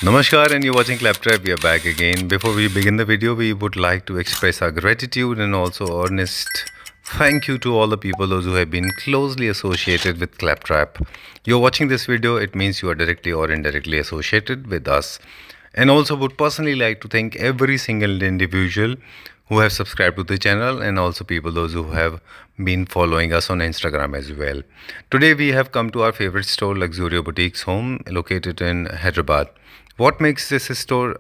Namaskar and you're watching Claptrap. We are back again. Before we begin the video, we would like to express our gratitude and also earnest thank you to all the people those who have been closely associated with Claptrap. You're watching this video, it means you are directly or indirectly associated with us. And also would personally like to thank every single individual who have subscribed to the channel and also people those who have been following us on Instagram as well. Today we have come to our favorite store Luxurio Boutiques Home located in Hyderabad. What makes this store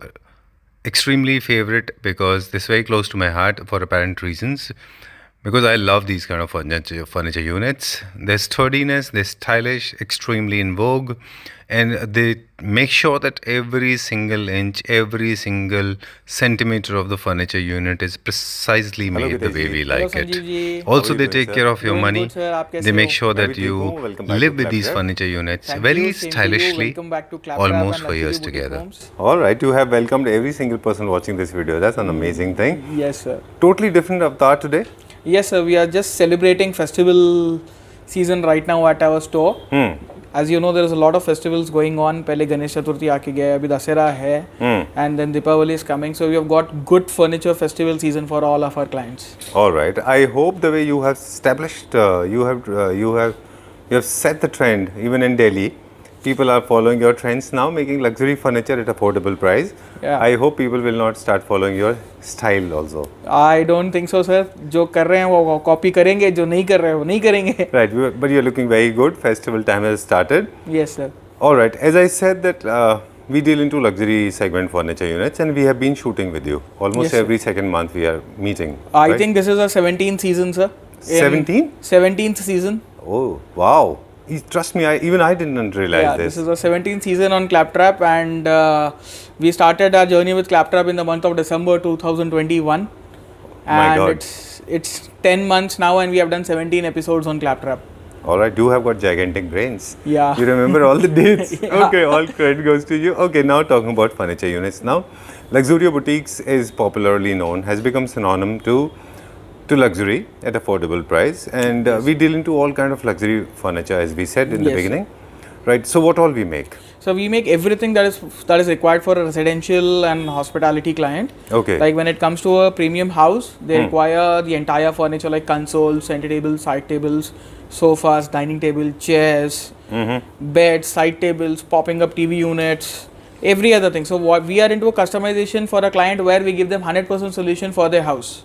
extremely favorite? Because this is very close to my heart for apparent reasons. Because I love these kind of furniture units. They're sturdiness, they're stylish, extremely in vogue, and they make sure that every single inch, every single centimeter of the furniture unit is precisely made the way we like it. Also, they take care of your money. They make sure that you live with these furniture units very stylishly, almost for years together. All right, you have welcomed every single person watching this video. That's an amazing thing. Yes, sir. Totally different avatar today. Yes, sir. We are just celebrating festival season right now at our store. As you know, there is a lot of festivals going on. पहले गणेश चतुर्थी आके गया, अभी दशहरा है, and then Deepavali is coming. So we have got good furniture festival season for all of our clients. All right. I hope the way you have established, you have set the trend even in Delhi. People are following your trends now, making luxury furniture at affordable price. Yeah. I hope people will not start following your style also. I don't think so, sir. जो कर रहे हैं वो copy करेंगे, जो नहीं कर रहे हैं वो नहीं करेंगे. Right, but you're looking very good. Festival time has started. Yes, sir. All right. As I said that we deal into luxury segment furniture units, and we have been shooting with you almost Yes, every second month. We are meeting. I think this is our 17th season, sir. 17? 17th season. Oh wow! Trust me, even I didn't realize Yeah, this is our 17th season on Claptrap, and we started our journey with Claptrap in the month of December 2021. My God. It's 10 months now, and we have done 17 episodes on Claptrap. All right, you have got gigantic brains. Yeah. You remember all the dates. Yeah. Okay, all credit goes to you. Okay, now talking about furniture units. Now, Luxurio Boutiques is popularly known, has become synonym to luxury at affordable price, and we deal into all kind of luxury furniture, as we said in the beginning. Right. So what all we make? So we make everything that is required for a residential and hospitality client. Okay. Like when it comes to a premium house, they require the entire furniture like consoles, center tables, side tables, sofas, dining table, chairs, beds, side tables, popping up TV units, every other thing. So what we are into a customization for a client where we give them 100% solution for their house.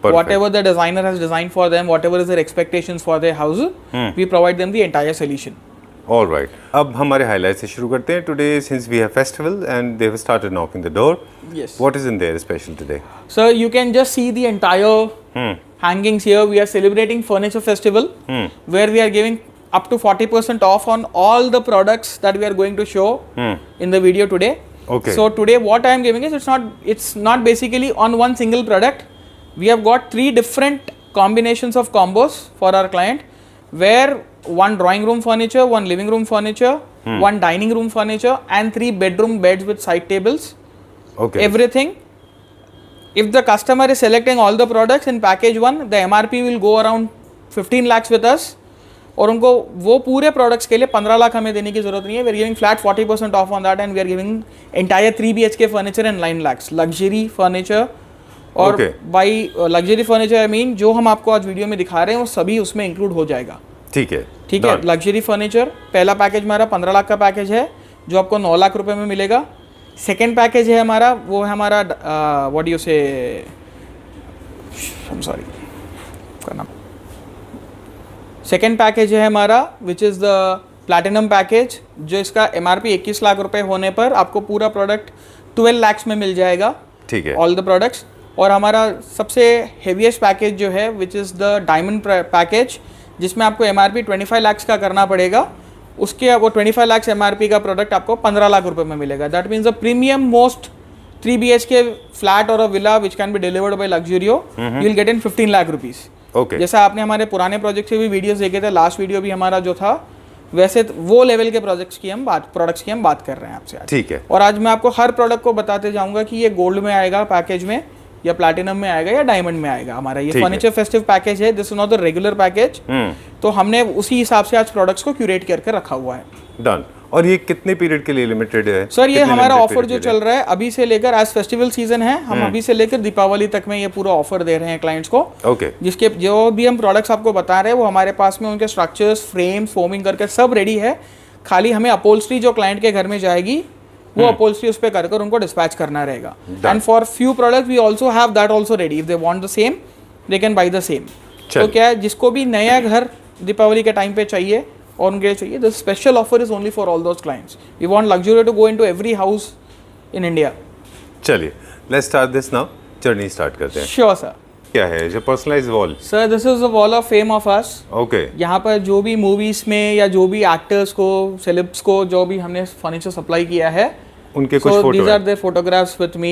Perfect. Whatever the designer has designed for them, whatever is their expectations for their house, we provide them the entire solution. All right. अब हमारे highlights से शुरू करते हैं. Today, since we have festival and they have started knocking the door. Yes. What is in there special today? So you can just see the entire hangings here. We are celebrating Furniture Festival, where we are giving up to 40% off on all the products that we are going to show in the video today. Okay. So today, what I am giving is it's not basically on one single product. We have got 3 different combinations of combos for our client, where one drawing room furniture, one living room furniture, one dining room furniture, and 3 bedroom beds with side tables. Okay. Everything. If the customer is selecting all the products in package 1, the MRP will go around 15 lakhs with us. और उनको वो पूरे products के लिए 15 लाख हमें देने की जरूरत नहीं है. We are giving flat 40% off on that, and we are giving entire 3 BHK furniture and 9 lakhs luxury furniture. और by luxury furniture I mean जो हम आपको आज वीडियो में दिखा रहे हैं वो सभी उसमें इंक्लूड हो जाएगा. ठीक है. लग्जरी फर्नीचर पहला पैकेज हमारा 15 लाख का पैकेज है जो आपको 9 लाख रुपए में मिलेगा. सेकेंड पैकेज है हमारा, वो है हमारा व्हाट यू से, आई एम सॉरी का नाम. सेकेंड पैकेज है हमारा which is the platinum package, जो इसका MRP 21 लाख रुपए होने पर आपको पूरा प्रोडक्ट 12 lakhs में मिल जाएगा. ठीक है. All the products. और हमारा सबसे हेवीएस्ट पैकेज जो है which is the diamond package, जिसमें आपको MRP 25 lakhs का करना पड़ेगा. उसके वो 25 lakhs MRP का प्रोडक्ट आपको 15 लाख रुपए में मिलेगा. That means the premium most 3 BHK flat और a villa which can be delivered by Luxurio you will get in 15 lakh rupees. Okay. जैसा आपने हमारे पुराने प्रोजेक्ट से भी वीडियोस देखे थे, लास्ट वीडियो भी हमारा जो था, वैसे वो लेवल के प्रोडक्ट्स की हम बात कर रहे हैं आपसे आज. ठीक है. और आज मैं आपको हर प्रोडक्ट को बताते जाऊंगा कि ये गोल्ड में आएगा पैकेज में, या प्लैटिनम में आएगा, या डायमंड में आएगा. हमारा ये फर्नीचर फेस्टिव पैकेज है. This is not the regular package. तो हमने उसी हिसाब से आज प्रोडक्ट्स को क्यूरेट करके रखा हुआ है. डन. और ये कितने पीरियड के लिए लिमिटेड है? सर ये कितने हमारा limited ऑफर period जो के लिए? चल रहा है अभी से लेकर आज फेस्टिवल सीजन है, हम अभी से लेकर दीपावली तक में ये पूरा ऑफर दे रहे हैं क्लाइंट्स को। ओके जिसके जो भी हम प्रोडक्ट्स आपको बता रहे हैं वो हमारे पास में उनके स्ट्रक्चर्स, फ्रेम्स, फोमिंग करके सब रेडी है। खाली हमें अपहोल्स्ट्री जो क्लाइंट के घर में जाएगी वो अपहोल्स्ट्री उस पर कर उनको डिस्पैच करना रहेगा। And for few products we also have that also ready, if they want the same they can buy the same. तो क्या है, जिसको भी नया घर दीपावली के टाइम पे चाहिए और उनके लिए चाहिए, the special offer is only for all those clients. We want luxury to go into every house in India. चलिए let's start this now, journey start करते हैं। Sure sir. क्या है जो personalised wall? Sir this is the wall of fame of us. Okay यहाँ पर जो भी मूवीज में या जो भी एक्टर्स को, सेलेब्स को जो भी हमने फर्नीचर सप्लाई किया है, उनके कुछ so photo these are their photographs with me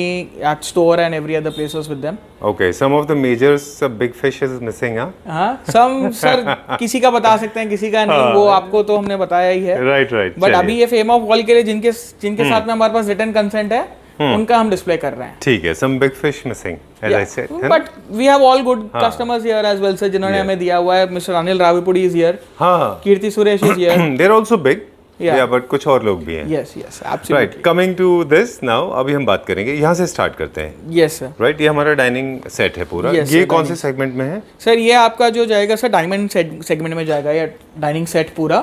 at store and every other places with them. Okay some of the majors big fish is missing, हाँ some सर किसी का बता सकते हैं, किसी का नहीं, वो आपको तो हमने बताया ही है। राइट बट अभी ये फेम ऑफ वॉल के लिए जिनके साथ में हमारे पास रिटर्न कंसेंट है उनका हम डिस्प्ले कर रहे हैं। ठीक है, some big fish missing as I said, है ना? But we have all good customers here as well sir, जिन्होंने हमें दिया हुआ है। Mister Anil Ravipudi is here, हाँ Keerthy Suresh is here. they are also big, Yeah. yeah, but कुछ और लोग भी हैं। Yes yes right, absolutely. Coming to this now, अभी हम बात करेंगे, यहाँ से स्टार्ट करते हैं। Yes sir. राइट, ये हमारा डाइनिंग सेट है पूरा। Yes, ये sir, कौन से dining सेगमेंट में है? सर ये आपका जो जाएगा सर डायमंड सेगमेंट में जाएगा, या डाइनिंग सेट पूरा।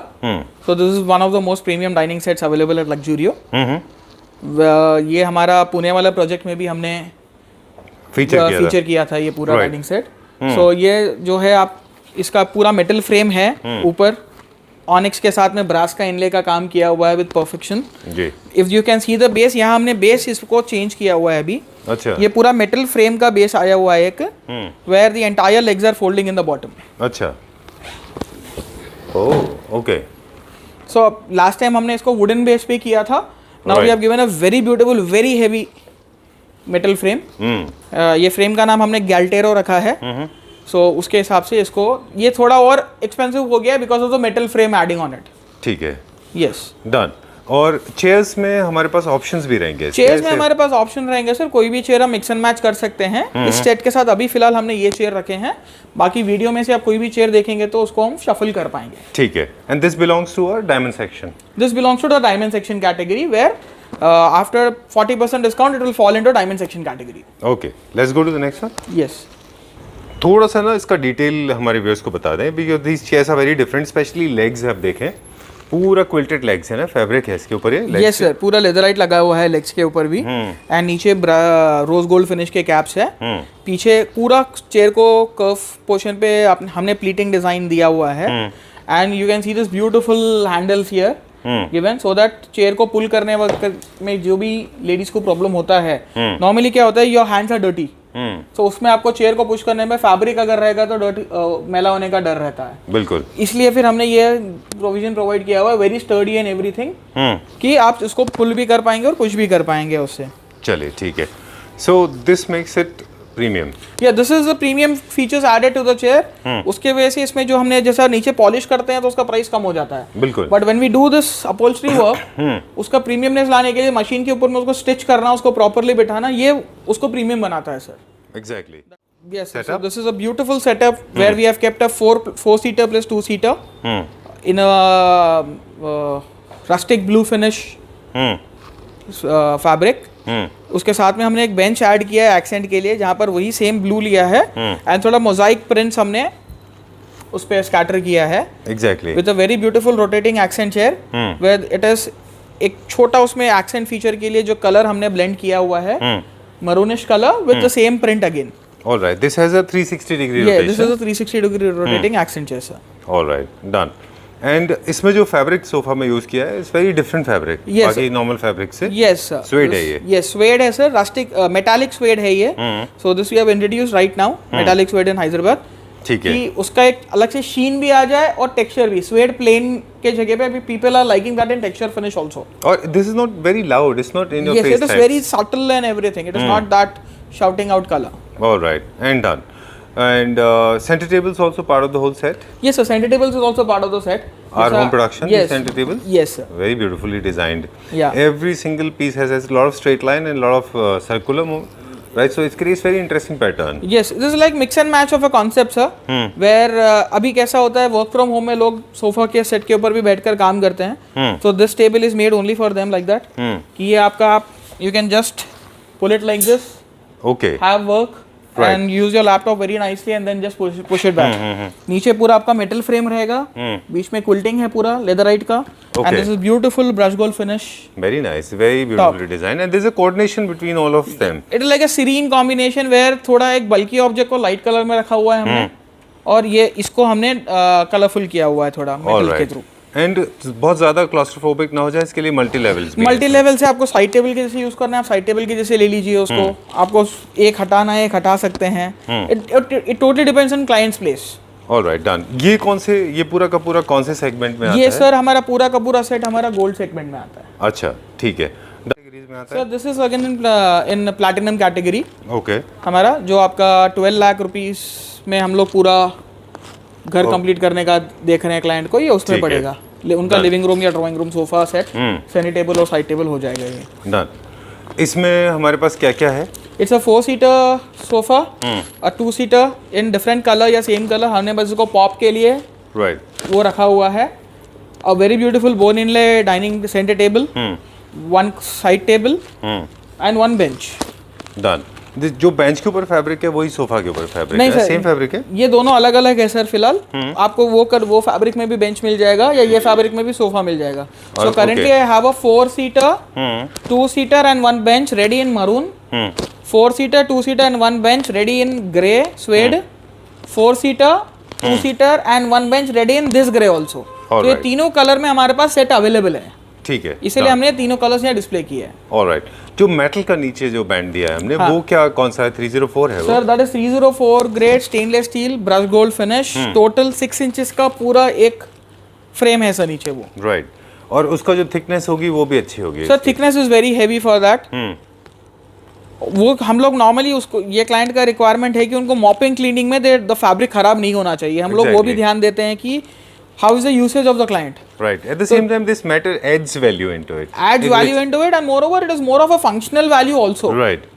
So this is one of the most premium dining sets available at Luxurio. ये हमारा पुणे वाला प्रोजेक्ट में भी हमने फीचर किया था ये पूरा Right. Dining set. सो ये जो है आप इसका पूरा मेटल फ्रेम है, ऊपर ऑनिक्स के साथ में ब्रास का इनले का काम किया हुआ है विद परफेक्शन। जी, if you can see the base, यहाँ हमने बेस इसको चेंज किया हुआ है अभी। अच्छा ये पूरा मेटल फ्रेम का बेस आया हुआ है एक, where the entire legs are folding in the bottom. अच्छा, oh okay, so last time हमने इसको वुडन बेस पे किया था। Now we have given a very beautiful, very heavy metal frame. ये फ्रेम का नाम हमने गैल्टेरो रखा है। सो उसके हिसाब से इसको ये थोड़ा और एक्सपेंसिव हो गया because of the metal frame adding on it. ठीक है, यस। डन। और चेयर्स में हमारे पास ऑप्शंस भी रहेंगे? चेयर्स में हमारे पास ऑप्शन रहेंगे सर, कोई भी चेयर हम मिक्स एंड मैच कर सकते हैं। इस सेट के साथ अभी फिलहाल हमने ये चेयर रखे हैं, बाकी वीडियो में से आप कोई भी चेयर देखेंगे तो उसको हम शफल कर पाएंगे। ठीक है, and this belongs to our diamond section. This belongs to the diamond section category, where after 40% discount it will fall into diamond section category. Okay, let's go to the next one. Yes. थोड़ा सा ना इसका detail हमारे viewers को बता दें, because these chairs are very different, specially legs आप देखें, पूरा क्विल्टेड लेग्स है ना, फैब्रिक है इसके ऊपर। ये यस सर, पूरा लेदराइट लगा हुआ है लेग्स के ऊपर भी, एंड नीचे रोज गोल्ड फिनिश के कैप्स है। पीछे पूरा चेयर को कर्व पोर्शन पे हमने प्लीटिंग डिजाइन दिया हुआ है, and you can see this beautiful handles here given, so that chair को पुल करने वक्त में जो भी लेडीज को प्रॉब्लम होता है, नॉर्मली क्या होता है, योर हैंड्स आर डर्टी, तो उसमें आपको चेयर को पुश करने में फैब्रिक अगर रहेगा तो डर्टी मैला होने का डर रहता है। बिल्कुल, इसलिए फिर हमने ये प्रोविजन प्रोवाइड किया हुआ है, वेरी स्टर्डी एंड एवरीथिंग, कि आप इसको पुल भी कर पाएंगे और कुछ भी कर पाएंगे उससे। चलिए ठीक है, so this makes it premium. या this is the premium features added to the chair. उसके वजह से इसमें जो हमने जैसा नीचे पॉलिश करते हैं तो उसका प्राइस कम हो जाता है। बिल्कुल, but when we do this upholstery work, उसका प्रीमियमनेस लाने के लिए मशीन के ऊपर में उसको स्टिच करना, उसको प्रॉपर्ली बिठाना, ये उसको प्रीमियम बनाता है sir. Exactly. Yes, sir. So this is a beautiful setup where we have kept a four-seater plus two-seater in a rustic blue finish fabric. उसके साथ में हमने एक बेंच ऐड किया है एक्सेंट के लिए, जहाँ पर वही सेम ब्लू लिया है, एंड थोड़ा मोजाइक प्रिंट्स हमने उस पे स्कैटर किया है। Exactly, with a very beautiful rotating accent chair, where it is एक छोटा उसमें एक्सेंट फीचर के लिए जो कलर हमने ब्लेंड किया हुआ है, maroonish color with the same print again. All right, this has a 360 degree Yeah, rotation. this is a 360 degree rotating accent chair, sir. All right, done. And इसमें जो fabric sofa में use किया है, it's very different fabric बाकी normal fabric से। Yes, sir. Suede है ये। Yes, suede है सर, rustic metallic suede है ये। So this we have introduced right now, metallic suede in Hyderabad. ठीक है, कि उसका एक अलग से शीन भी आ जाए और टेक्सचर भी। स्वेड प्लेन के जगह पे अभी people are liking that in texture finish also. और this is not very loud, it's not in your Yes, face. it is very subtle and everything. It is not that shouting out color. All right, and done. And center tables also part of the whole set. Yes, sir. Center tables is also part of the set. Our It's home a- production Yes. center tables. Yes, sir. Very beautifully designed. Yeah. Every single piece has a lot of straight line and a lot of circular right? So it creates very interesting pattern. Yes, this is like mix and match of a concept, sir. Where अभी कैसा होता है work from home में लोग sofa के set के ऊपर भी बैठकर काम करते हैं. So this table is made only for them like that. कि ये आपका आप you can just pull it like this, Okay. have work Right. and use your laptop very nicely and then just push it back. नीचे पूरा आपका metal frame रहेगा, बीच में quilting है पूरा leatherite का, Okay. and this is beautiful brush gold finish. Very nice, very beautifully designed, and there's a coordination between all of them. It is like a serene combination where थोड़ा एक bulky object को light color में रखा हुआ है हमने, और ये इसको हमने कलरफुल किया हुआ है थोड़ा All metal के right. थ्रू. And बहुत ज़्यादा claustrophobic ना हो जाए इसके लिए मल्टी लेवल्स भी मल्टी लेवल से आपको साइड टेबल के जैसे यूज करना है, आप साइड टेबल के जैसे ले लीजिए उसको. आपको एक हटाना है, एक हटा सकते हैं. It totally depends on clients place. All right, done. ये पूरा का पूरा कौन से सेगमेंट में आता ये है? सर हमारा पूरा का पूरा सेट हमारा गोल्ड सेगमेंट में आता है. अच्छा, ठीक है. कैटेगरीज में आता sir this is again in platinum category. है? Okay. हमारा जो आपका 12 लाख रुपीस में हम लोग पूरा घर कंप्लीट करने का देख रहे हैं क्लाइंट को, ये उसमें ठीक है. पड़ेगा. उनका लिविंग रूम या drawing room sofa set Saini table और साइड टेबल हो जाएगा ये. Done. इसमें हमारे पास क्या क्या है? It's a four seater sofa, a two seater in different colour या सेम कलर. हमने बस इसको पॉप के लिए Right. वो रखा हुआ है. अ very beautiful bone inlay dining centre table, 1 side table and 1 bench. Done. जो बेंच के ऊपर फैब्रिक है वही सोफा के ऊपर फैब्रिक नहीं है? सर, सेम फैब्रिक है? ये दोनों अलग अलग है सर फिलहाल. आपको वो फैब्रिक में भी बेंच मिल जाएगा या ये फैब्रिक में भी सोफा मिल जाएगा. So currently I have a four seater, two seater and 1 bench ready in maroon, four seater, two seater and 1 bench ready in grey suede, four seater, two seater and 1 bench ready in this grey also. तो ये तीनों colour में हमारे पास set available है. ठीक है. इसीलिए हमने तीनों कलर्स यहाँ डिस्प्ले किए हैं. ऑलराइट. जो मेटल का नीचे जो बैंड दिया है हमने वो क्या कौन सा है? 304 है वो? Sir that is 304 grade stainless steel brush gold finish. Total 6 inches का पूरा एक फ्रेम है सर नीचे वो. राइट. और उसका जो थिकनेस होगी वो भी अच्छी होगी? Sir thickness is very heavy for that. वो हम लोग नॉर्मली उसको, ये क्लाइंट का रिक्वायरमेंट है कि उनको मॉपिंग क्लीनिंग में द फैब्रिक खराब नहीं होना चाहिए. हम लोग वो भी ध्यान देते हैं कि how is the usage of the client. Right. At the same time, this matter adds value into it. Adds value into it, and moreover, it is more of a functional value also. Right.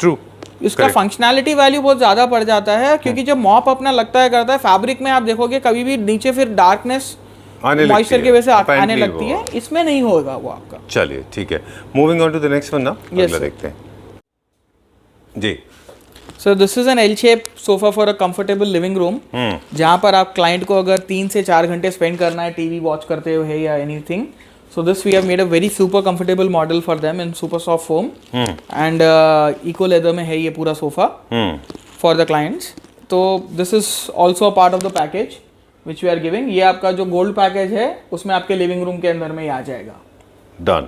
True. इसका Correct. Functionality value बहुत ज़्यादा पड़ जाता है क्योंकि जब mop अपना लगता है करता है फैब्रिक में, आप देखोगे कभी भी नीचे फिर डार्कनेस मॉइस्चर की वजह से आने लगती है. इसमें नहीं होगा वो आपका. चलिए ठीक है. Moving on to the next one ना. Yes, अगला sir. देखते हैं जी. So this is an L shape sofa for a comfortable living room, जहाँ पर आप क्लाइंट को अगर 3 से 4 घंटे स्पेंड करना है टीवी वॉच करते हुए या anything, so this we have made a very super comfortable model for them in super soft foam and eco leather में है ये पूरा सोफा फॉर द क्लाइंट्स. तो this is also a part of the package which we are giving. ये आपका जो gold package है उसमें आपके लिविंग रूम के अंदर में ही आ जाएगा. Done.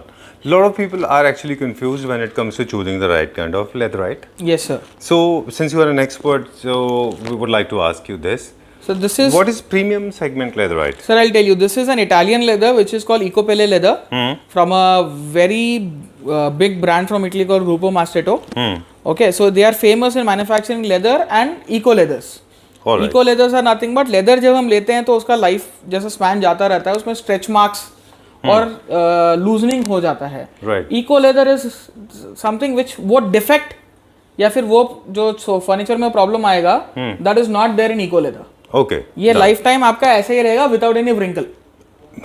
Lot of people are actually confused when it comes to choosing the right kind of leather, right? Yes sir. So since you are an expert, so we would like to ask you this. So this is, what is premium segment leatherite? sir, I'll tell you, this is an Italian leather which is called Ecopelle leather from a very big brand from Italy called Gruppo Mastretto. Okay, so they are famous in manufacturing leather and eco leathers. All right. Eco leathers are nothing but leather जब हम लेते हैं तो उसका life जैसा span जाता रहता है, उसमें स्ट्रेच मार्क्स और लूजनिंग हो जाता है. Right. Eco leather is something which वो डिफेक्ट या फिर वो जो फर्नीचर में प्रॉब्लम आएगा that is not there in eco leather. Okay. ये लाइफ टाइम आपका ऐसे ही रहेगा विदाउट एनी व्रिंकल.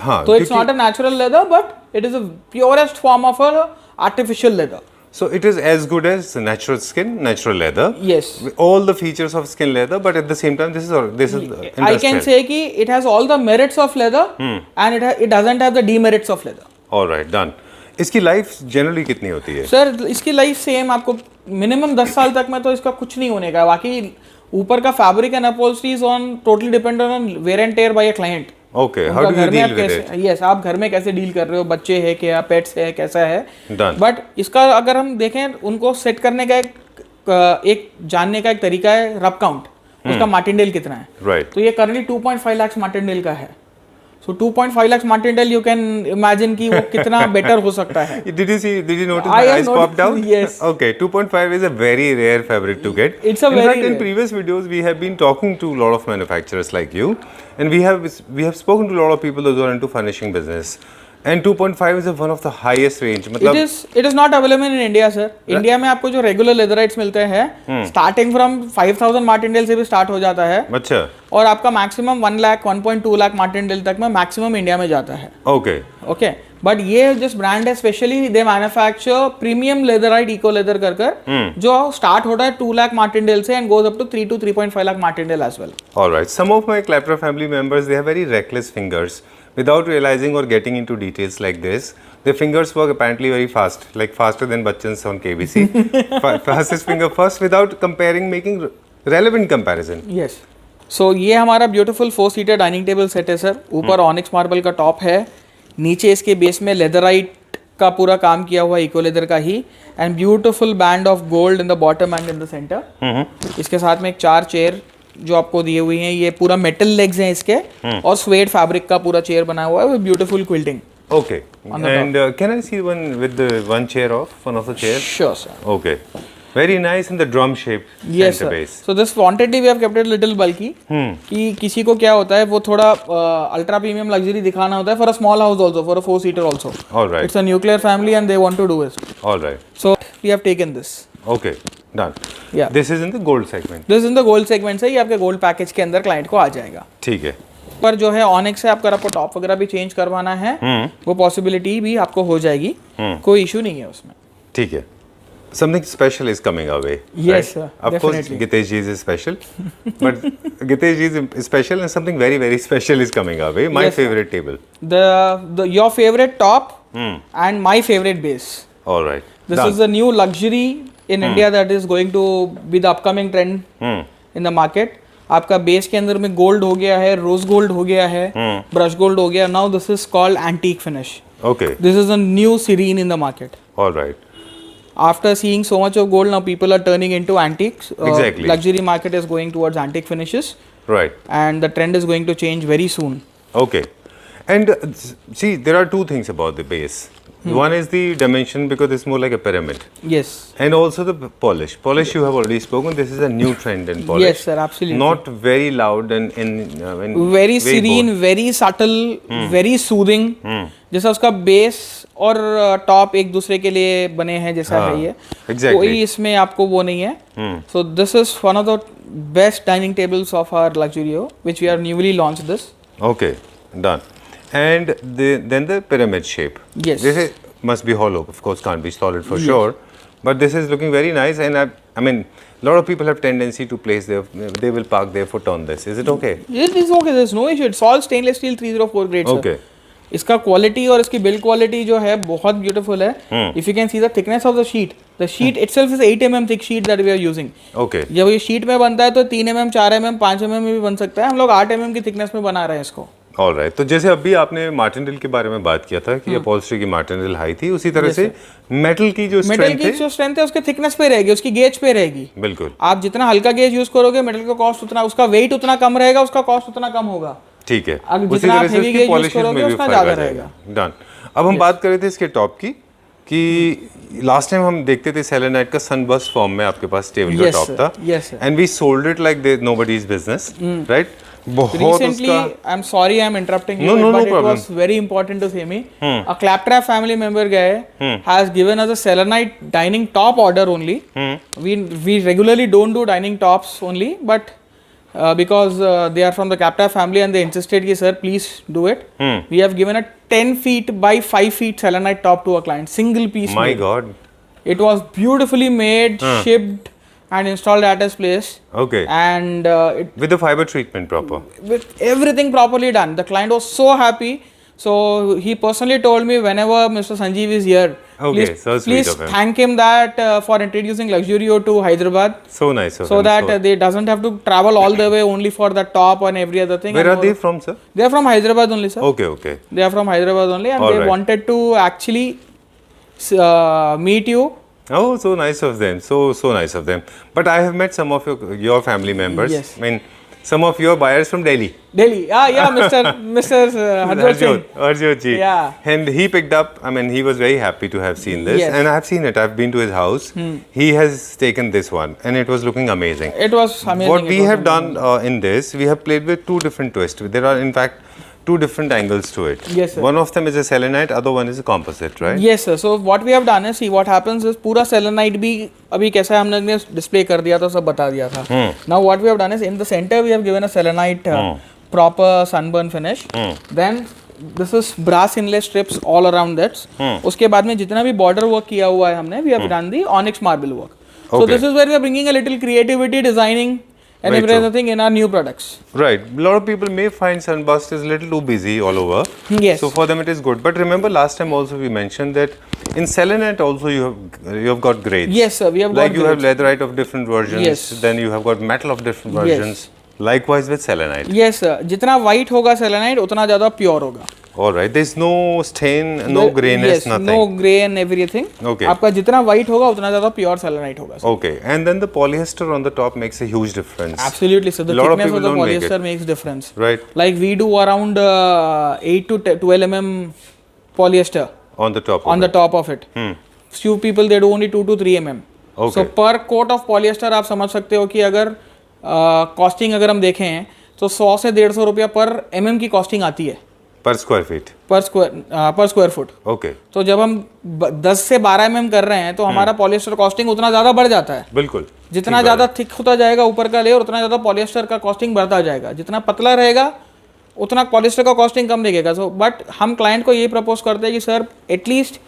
हाँ. तो it's not a natural leather but it is a purest form of a artificial leather. So it is as good as natural skin, natural leather. Yes. With all the features of skin leather, but at the same time, this is industrial. I can say कि it has all the merits of leather and it doesn't have the demerits of leather. All right, done. इसकी life generally कितनी होती है? Sir इसकी life same आपको minimum 10 साल तक में तो इसका कुछ नहीं होने का. बाकी ऊपर का fabric and upholstery is on totally dependent on wear and tear by a client. Okay, how do you deal with it? Yes, आप घर में कैसे डील कर रहे हो, बच्चे है क्या, पेट्स है, कैसा है. Done. बट इसका अगर हम देखें उनको सेट करने का एक जानने का एक तरीका है रब काउंट, उसका मार्टिनडेल कितना है. Right. तो ये करंटली 2.5 लाख मार्टिनडेल का है. सो 2.5 lakh Martindale you can imagine कि वो कितना बेटर हो सकता है. Did you notice I my have eyes popped out? Yes. Okay, 2.5 is a very rare fabric to get. It's a in very fact, in rare. previous videos, we have been talking to a lot of manufacturers like you, and we have spoken to a lot of people those who are into furnishing business. And 2.5 is one of the highest range. मतलब it is not available in India, sir. India में आपको जो regular लेदराइट्स मिलते हैं starting from 5000 Martindale से भी start हो जाता है, अच्छा, और आपका मैक्सिमम 1 लाख 1.2 लाख मार्टिनडेल तक में मैक्सिमम इंडिया में जाता है. ओके ओके, बट ये जिस ब्रांड है specially they manufacture premium leatherite eco leather कर जो स्टार्ट होता है 2 लाख मार्टिनडेल से and goes up to 3 to 3.5 lakh Martindale as well. Alright, some of my Claptra family members, they have very reckless fingers. Without realizing or getting into details like this, their fingers work apparently very fast, like faster than Bachchan's on KBC. Fastest finger first without comparing, making relevant comparison. Yes, so ये हमारा beautiful 4 seater dining table set है sir. ऊपर onyx marble का top है, नीचे इसके base में leatherette का पूरा काम किया हुआ इको लेदर का ही, and beautiful band of gold in the bottom and in the centre. इसके साथ में एक 4 चेयर जो आपको दिए हुई हैं, ये पूरा मेटल लेग्स हैं इसके, और स्वेड फैब्रिक का पूरा चेयर बना हुआ है with beautiful quilting. Okay. And can I see one with the one chair off, one of the chairs? Sure, sir. Okay. Very nice in the drum shape Yes, center sir. base. So this quantity we have kept it little bulky. कि किसी को क्या होता है, वो थोड़ा ultra premium luxury दिखाना होता है for a small house also, for a 4 seater also. All right. It's a nuclear family and they want to do it. All right. So we have taken this. Okay. Done. Yeah. This is in the gold segment. This is in the gold segment से, ये आपके gold package के अंदर client को आ जाएगा. ठीक है. पर जो है ऑनिक्स से अगर आपको टॉप वगैरह भी चेंज करवाना है, वो पॉसिबिलिटी भी आपको हो जाएगी, कोई इशू नहीं है उसमें. ठीक है. Something special is coming our way. Yes, right? sir. Of course, Definitely. Gitesh ji is special, but Gitesh ji is special, and something very, very special is coming our way. My Yes, sir. favorite table. The your favorite top and my favorite base. All right. This Done. is a new luxury in India that is going to be the upcoming trend in the market. आपका base के अंदर में gold हो गया है, rose gold हो गया है, ब्रश गोल्ड हो गया. Now this is called antique finish. Okay. This is a new serene in the market. All right. After seeing so much of gold, now people are turning into antiques. Exactly. Luxury market is going towards antique finishes, Right. and the trend is going to change very soon. Okay. And see, there are 2 things about the base. One is the dimension, because it's more like a pyramid. Yes. And also the polish. Polish you have already spoken. This is a new trend in polish. Yes, sir, absolutely. Not very loud and Very serene, bold. very subtle, very soothing. जैसा उसका base और top एक दूसरे के लिए बने हैं जैसा हाँ, है ये. exactly. कोई इसमें आपको वो नहीं है. So this is one of the best dining tables of our Luxurio, which we have newly launched this. Okay, done. And then the pyramid shape. Yes. This must be hollow. Of course, can't be solid for sure. But this is looking very nice. And I mean, a lot of people have tendency to place they will park their foot on this. Is it okay? It is okay. There's no issue. It's all stainless steel 304 grade. Sir. Okay. इसका quality और इसकी build quality जो है बहुत beautiful है. If you can see the thickness of the sheet itself is 8 mm thick sheet that we are using. Okay. जब ये sheet में बनता है तो 3 mm 4 mm 5 mm में भी बन सकता है. हम लोग 8 mm की थिकनेस में बना रहे हैं इसको. All right. तो जैसे अभी आपने मार्टिनडेल के बारे में बात किया था कि अपॉल्स्ट्री की मार्टिनडेल हाई थी, उसी तरह से मेटल की जो मेटल स्ट्रेंथ की है, जो स्ट्रेंथ है उसके थिकनेस पे रहेगी, उसकी गेज पे रहेगी. बिल्कुल. आप जितना हल्का गेज यूज करोगे मेटल का कॉस्ट उतना, उसका वेट उतना कम रहेगा, उसका कॉस्ट उतना कम होगा. ठीक है. अगर उसी जितना तरह आप से heavy उसकी gauge use पॉलिशेस करोगे, में भी उतना फर्क आ ज़्यादा जाएगा. डन. अब हम बात कर रहे थे इसके टॉप की, कि लास्ट टाइम हम देखते थे सेलेनाइट का सनबर्स्ट फॉर्म में आपके पास टेबल का Yes, टॉप sir. था, Yes, sir. And we sold it like nobody's business, right? बहुत Recently, उसका I'm sorry I'm interrupting you, No but it problem. was very important to say me. A Claptrap family member guy has given us a selenite dining top order only. We regularly don't do dining tops only, but because they are from the Claptrap family and they insisted कि sir please do it. We have given a 10 feet by 5 feet selenite top to a client, single piece. My made. God. It was beautifully made, shipped and installed at his place. Okay. And With the fiber treatment proper. with everything properly done. The client was so happy. So he personally told me whenever Mr. Sanjeev is here, Okay, so sweet please of him. thank him that for introducing Luxurio to Hyderabad, So nice of so him. that they doesn't have to travel all the way only for the top and every other thing. Where And are they from, sir? They are from Hyderabad only, sir. Okay, okay. They are from Hyderabad only, and All they right. wanted to actually meet you. Oh, so nice of them. So nice of them. But I have met some of your family members. Yes. I mean, some of your buyers from Delhi. Delhi. Yeah, Mr. Harjot Singh. Harjot ji. Yeah. And he picked up, I mean, he was very happy to have seen this. Yes. And I have seen it. I've been to his house. He has taken this one and it was looking amazing. It was amazing. What It we was have done in this, we have played with 2 different twists. There are, in fact, two different angles to it. Yes, sir. One of them is a selenite, other one is a composite, right? Yes sir. So what we have done is, see what happens is पूरा selenite भी अभी कैसा है हमने display कर दिया था, सब बता दिया था. Now what we have done is in the center we have given a selenite proper sunburn finish. Then this is brass inlay strips all around that. उसके बाद में जितना भी border work किया हुआ है हमने, we have done the onyx marble work. So Okay. this is where we are bringing a little creativity, designing and Very true. everything in our new products. Right. A lot of people may find sunburst is a little too busy all over. Yes. So for them it is good. But remember last time also we mentioned that in selenite also you have got grades. Yes sir, we have Like got you have grades. leatherite of different versions. Yes. Then you have got metal of different versions. Likewise with selenite. Yes sir, जितना white होगा selenite उतना ज़्यादा pure होगा. All right. There is no stain, no grayness, Yes, nothing. no gray and everything. Okay. आपका जितना white होगा उतना ज़्यादा pure selenite होगा. Okay. And then the polyester on the top makes a huge difference. Absolutely sir, the Lot of thickness people of the don't make polyester it. makes difference. Right. Like we do around 8 to 12 mm polyester On the top. on the top of it. Few people they do only 2 to 3 mm. Okay. So per coat of polyester आप समझ सकते हो कि अगर costing अगर हम देखें तो 100 से 150 रुपया पर mm की कॉस्टिंग आती है Per square feet. पर स्क्वायर फुट. Okay. तो जब हम 10 से 12 mm कर रहे हैं तो हमारा पॉलिएस्टर कॉस्टिंग उतना ज़्यादा बढ़ जाता है. बिल्कुल. जितना ज़्यादा थिक होता जाएगा ऊपर का लेयर उतना ज़्यादा पॉलिएस्टर का कॉस्टिंग बढ़ता जाएगा. जितना पतला रहेगा उतना पॉलिएस्टर का कॉस्टिंग कम दिखेगा. सो बट हम क्लाइंट को ये प्रपोज करते हैं कि sir at least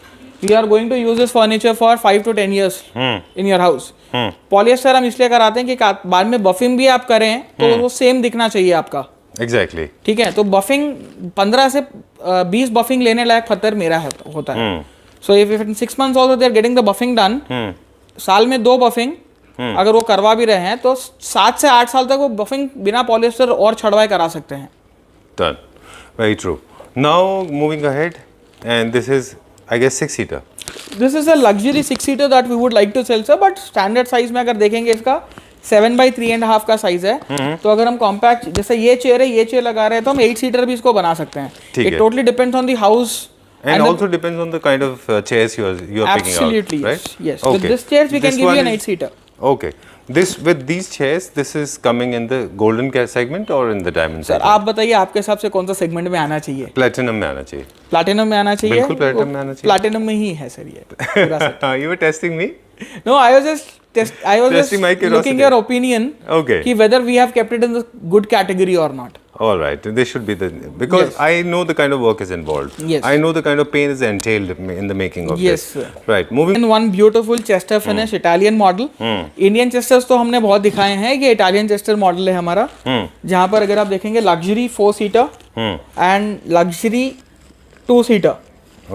we are going to use this furniture for 5 to 10 years in your house. Polyester हम इसलिए कराते हैं कि बाद में बफिंग भी आप करें तो वो सेम दिखना चाहिए आपका. Exactly. ठीक है. तो बफिंग 15 से 20 बफिंग लेने लायक पत्थर मेरा होता है. So if in 6 months also they are getting the buffing done, साल में 2 बफिंग अगर वो करवा भी रहे हैं तो 7 से 8 साल तक वो बफिंग बिना पॉलिएस्टर और छड़वाए करा सकते हैं. Done. Very true. Now moving ahead, and this is, I guess, 6-seater. This is a luxury 6-seater that we would like to sell sir. But standard size में अगर देखेंगे इसका 7x3.5 का साइज है. तो अगर हम कॉम्पैक्ट जैसे ये चेयर है, ये चेयर लगा रहे हैं तो हम 8-seater भी इसको बना सकते हैं. ठीक इट है. Totally depends on the house. And also depends on the kind of chairs you are picking out, Absolutely, right? yes. With this chairs we can This give you one an is- 8-seater. Okay. With these chairs, this is coming in the golden segment or in the diamond sir segment? आप बताइए आपके हिसाब से कौन सा segment में आना चाहिए. Platinum में आना चाहिए. प्लैटिनम में आना चाहिए. बिल्कुल platinum में आना चाहिए. प्लैटिनम में ही है सर ये पूरा set. You were testing me? No, I was just Testing my curiosity. looking your opinion Okay. कि whether we have kept it in the good category or not. All right. This should be because Yes. I know the kind of work is involved. Yes. I know the kind of pain is entailed in the making of Yes, this. sir. Right. Moving. And one beautiful chester finish Italian model. Indian chesters तो हमने बहुत दिखाए हैं. ये Italian chester model है हमारा. जहाँ पर अगर आप देखेंगे luxury 4-seater and luxury 2-seater.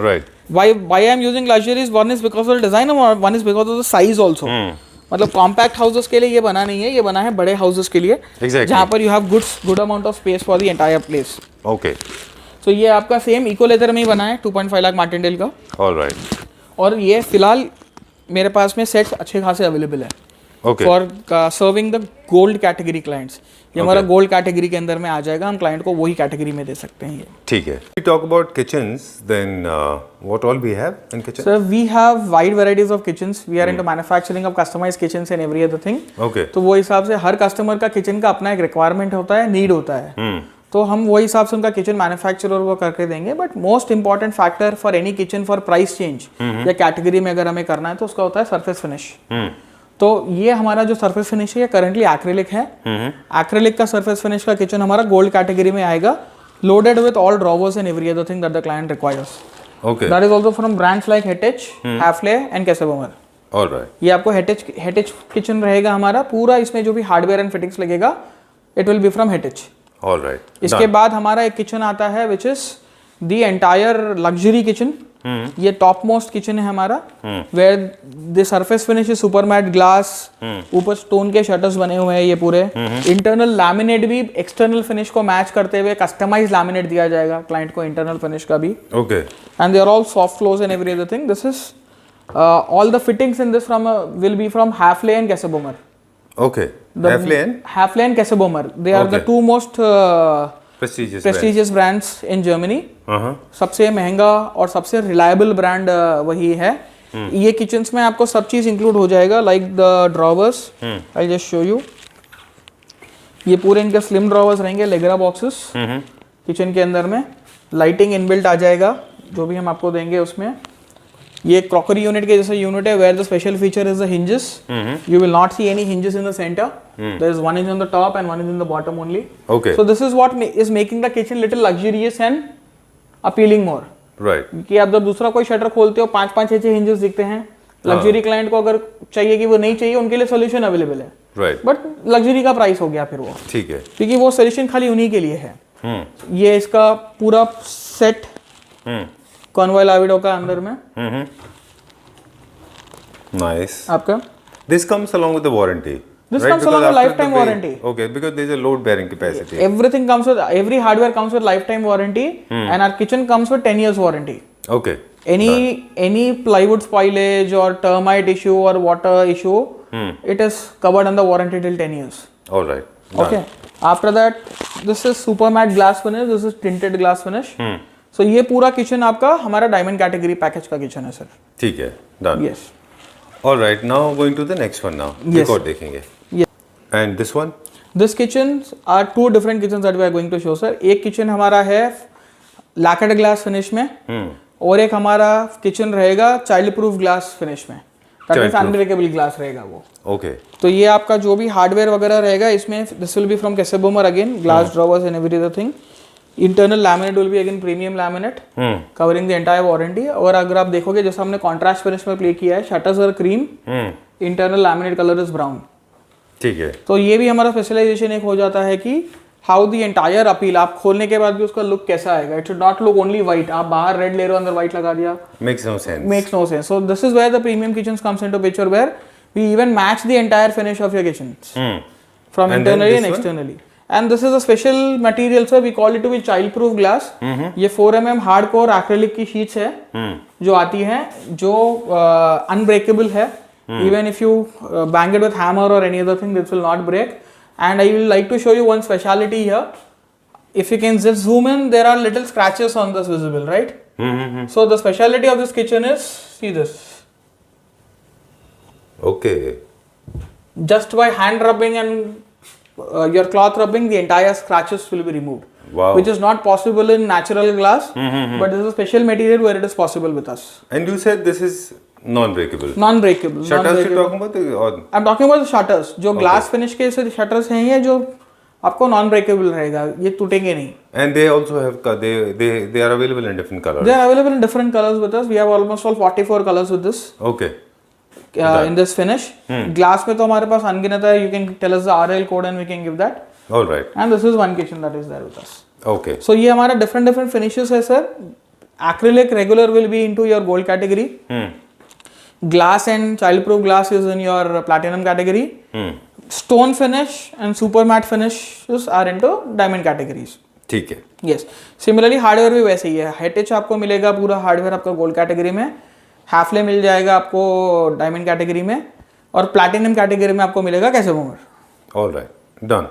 Right. Why I am using luxuries? One is because of the design and one is because of the size also. मतलब कॉम्पैक्ट हाउसेस के लिए ये बना नहीं है, ये बना है बड़े हाउसेस के लिए. Exactly. जहाँ पर you have good amount of space for the entire place. Okay. सो ये आपका सेम इको लेदर में ही बना है 2.5 लाख मार्टिनडेल का. All right. और ये फिलहाल मेरे पास में सेट्स अच्छे खासे अवेलेबल है Okay. For serving the gold category clients. ये हमारा गोल्ड कैटेगरी के अंदर में आ जाएगा. हम क्लाइंट को वही कैटेगरी में दे सकते हैं ये. ठीक है. We talk about kitchens, then what all we have in kitchen? Sir, we have wide varieties of kitchens. We are into manufacturing of customized kitchens and every other thing. Okay. तो वो हिसाब से हर कस्टमर का kitchen का अपना एक requirement होता है, नीड होता है. तो हम वही हिसाब से उनका किचन मैन्युफैक्चरर वो करके देंगे. But most important factor for any kitchen for price change या कैटेगरी में अगर हमें करना है तो उसका होता है सरफेस फिनिश. तो ये हमारा जो सरफेस फिनिश है ये करंटली एक्रेलिक है. एक्रेलिक का सरफेस फिनिश का किचन हमारा गोल्ड कैटेगरी में आएगा, loaded with all drawers and every other thing that the client requires. Okay. That is also from brands like Hettich, Hafele and Casabomber. All right. ये आपको Hettich kitchen रहेगा हमारा पूरा. इसमें जो भी हार्डवेयर एंड फिटिंग्स लगेगा it will be from Hettich. All right. इसके बाद हमारा एक किचन आता है which is the entire luxury kitchen. ये टॉप मोस्ट किचन है हमारा where the surface finish is super matte glass. ऊपर स्टोन के शटर्स बने हुए हैं ये पूरे. इंटरनल लैमिनेट भी एक्सटर्नल फिनिश को मैच करते हुए कस्टमाइज लैमिनेट दिया जाएगा क्लाइंट को इंटरनल फिनिश का भी. Okay. And they are all soft close and every other thing. This is all the fittings in this will be from Hafele and Casabomber. Okay. Hafele and Casabomber. They are the Okay. two most prestigious brands in Germany. Uh-huh. सबसे महंगा और सबसे reliable brand वही है. ये kitchens में आपको सब चीज इंक्लूड हो जाएगा like the drawers. I just show you. ये पूरे इनके स्लिम ड्रॉवर्स रहेंगे, लेगरा बॉक्सेस. किचन के अंदर में लाइटिंग इनबिल्ट आ जाएगा, जो भी हम आपको देंगे उसमें। ये क्रॉकरी यूनिट के जैसा यूनिट है, where the special feature is the hinges. You will not see any hinges in the center. There is one hinge on the top and one is in the bottom only. Okay. So this is what is making the kitchen little luxurious and appealing more. Right. कि आप जब दूसरा कोई shutter खोलते हो 5-5 6 hinges दिखते हैं। Luxury client को अगर चाहिए कि वो नहीं चाहिए, उनके लिए सोल्यूशन अवेलेबल है। Right. बट लग्जरी का प्राइस हो गया फिर वो, ठीक है। क्योंकि वो सोल्यूशन खाली उन्हीं के लिए है। ये इसका पूरा सेट कॉन्वॉय लाविडो का अंदर में Nice. आपका This comes along with the warranty. This right? comes Because along with after lifetime the way- warranty. Okay, because there is a load bearing capacity. everything comes with, every hardware comes with lifetime warranty, and our kitchen comes with 10 years warranty. Okay. Any plywood spoilage or termite issue or water issue, it is covered under warranty till 10 years. All right. Done. Okay. After that, this is super matte glass finish, this is tinted glass finish. So ये पूरा kitchen आपका हमारा diamond category package का kitchen है sir. ठीक है। Done. Yes. All right. Now going to the next one now. Yes. एक और देखेंगे। Yes. And this one? This kitchens are two different kitchens that we are going to show sir. एक kitchen हमारा है लैकेड glass finish में, और एक हमारा किचन रहेगा चाइल्ड प्रूफ ग्लास फिनिश में, दैट मींस अनब्रेकेबल ग्लास रहेगा वो। Okay. तो ये आपका जो भी हार्डवेयर वगैरह रहेगा इसमें, this will be from Kesseboehmer again, glass drawers and every other thing. Internal laminate will be again premium laminate covering the entire warranty. और अगर आप देखोगे जैसा हमने कॉन्ट्रास्ट फिनिश में प्ले किया है, shutters are cream, internal laminate colour is brown. ठीक है। तो ये भी हमारा स्पेशलाइजेशन एक हो जाता है कि हाउ द एंटायर अपील, आप खोलने के बाद भी उसका लुक कैसा आएगा। It should not look only white, आप बाहर रेड ले रहे हो अंदर व्हाइट लगा दिया, Makes no sense. makes no sense. So this is where the premium kitchens comes into picture, where we even match the entire finish of your kitchens from And then internally this and one? externally. And this is a special material sir, we call it to be child proof glass. ये 4mm hardcore acrylic की sheets है जो आती हैं, जो unbreakable है. Even if you bang it with hammer or any other thing, this will not break. And I will like to show you one speciality here. If you can just zoom in, there are little scratches on this visible, right? So the speciality of this kitchen is, see this. Okay. Just by hand rubbing and your cloth rubbing, the entire scratches will be removed. Wow. Which is not possible in natural glass, but this is a special material where it is possible with us. And you said this is non-breakable. Non-breakable. Shutters you're talking about? Or I'm talking about the shutters. जो glass finish के shutters हैं ये जो आपको non-breakable रहेगा, ये टूटेंगे नहीं. and they also have they are available in different colors. They are available in different colors with us. We have almost all 44 colors with this. Okay. In this finish. Glass में तो हमारे पास अनगिनत है. You can tell us the RL code and we can give that. All right. And this is one kitchen that is there with us. Okay. So ये हमारा different finishes है sir. Acrylic regular will be into your gold category. Glass and childproof glass is in your platinum category. Stone finish and super matte finishes are into diamond categories. ठीक है. Yes. Similarly hardware भी वैसे ही है. हेटेच आपको मिलेगा पूरा hardware आपका gold category में. हाफले मिल जाएगा आपको डायमंड कैटेगरी में, और प्लैटिनम कैटेगरी में आपको मिलेगा कैसेबोमर. All right. Done.